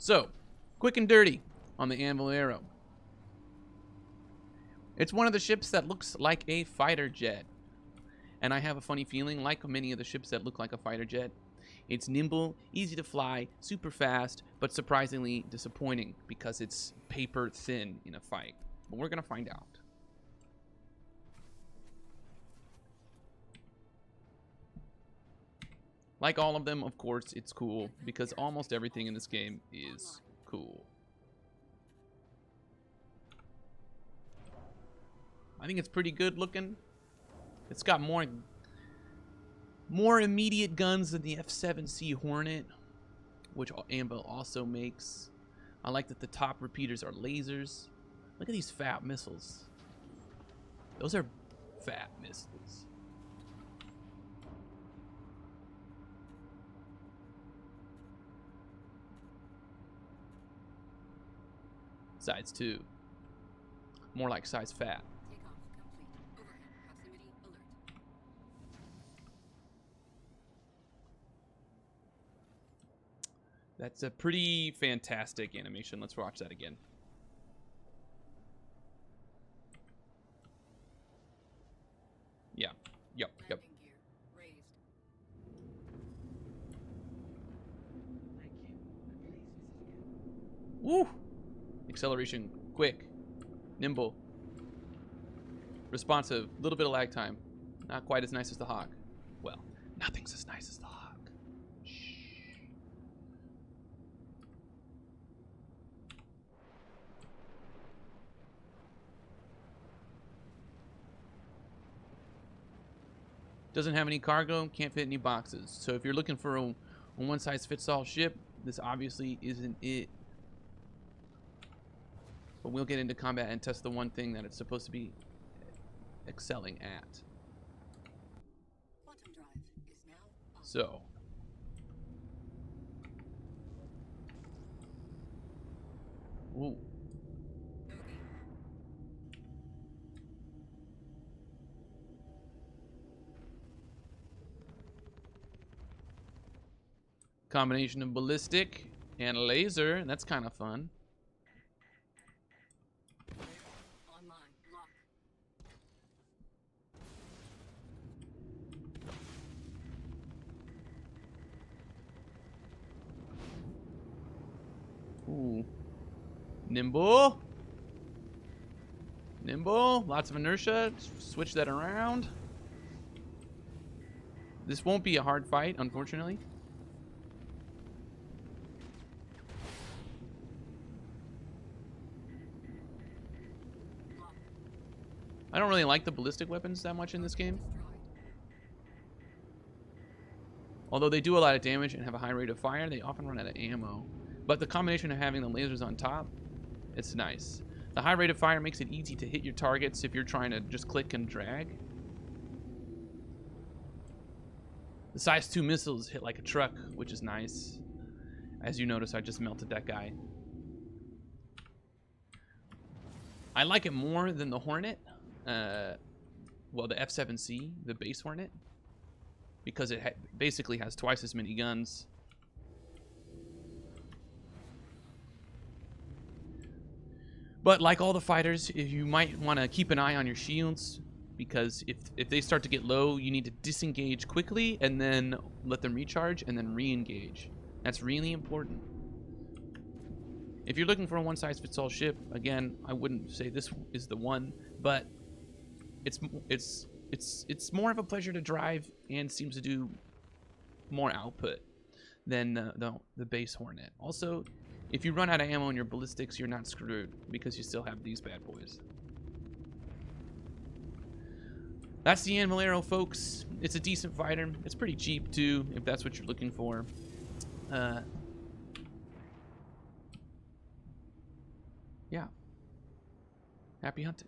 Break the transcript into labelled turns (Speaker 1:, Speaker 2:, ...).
Speaker 1: So, quick and dirty on the Anvil Arrow. It's one of the ships that looks like a fighter jet. And I have a funny feeling, like many of the ships that look like a fighter jet, it's nimble, easy to fly, super fast, but surprisingly disappointing because it's paper thin in a fight. But we're going to find out. Like all of them, of course, it's cool because almost everything in this game is cool. I think it's pretty good looking. It's got more immediate guns than the F7C Hornet, which Anvil also makes. I like that the top repeaters are lasers. Look at these fat missiles. Those are fat missiles. Size 2. More like size fat. That's a pretty fantastic animation. Let's watch that again. Yeah. Yep. Woo! Acceleration, quick, nimble, responsive, a little bit of lag time. Not quite as nice as the Hawk. Well, nothing's as nice as the Hawk. Doesn't have any cargo, can't fit any boxes. So if you're looking for a one-size-fits-all ship, this obviously isn't it. But we'll get into combat and test the one thing that it's supposed to be excelling at. So. Ooh. Combination of ballistic and laser. That's kind of fun. Ooh. Nimble. Nimble. Lots of inertia. Switch that around. This won't be a hard fight, unfortunately. I don't really like the ballistic weapons that much in this game. Although they do a lot of damage and have a high rate of fire, they often run out of ammo. But the combination of having the lasers on top, it's nice. The high rate of fire makes it easy to hit your targets if you're trying to just click and drag. The size 2 missiles hit like a truck, which is nice. As you notice, I just melted that guy. I like it more than the Hornet. Well, the F7C, the base Hornet, because it basically has twice as many guns. But like all the fighters, you might want to keep an eye on your shields, because if they start to get low, you need to disengage quickly and then let them recharge and then re-engage. That's really important. If you're looking for a one-size-fits-all ship, again, I wouldn't say this is the one, but it's more of a pleasure to drive and seems to do more output than the base Hornet. Also, if you run out of ammo in your ballistics, you're not screwed because you still have these bad boys. That's the Anvil Arrow, folks. It's a decent fighter. It's pretty cheap too, if that's what you're looking for. Yeah. Happy hunting.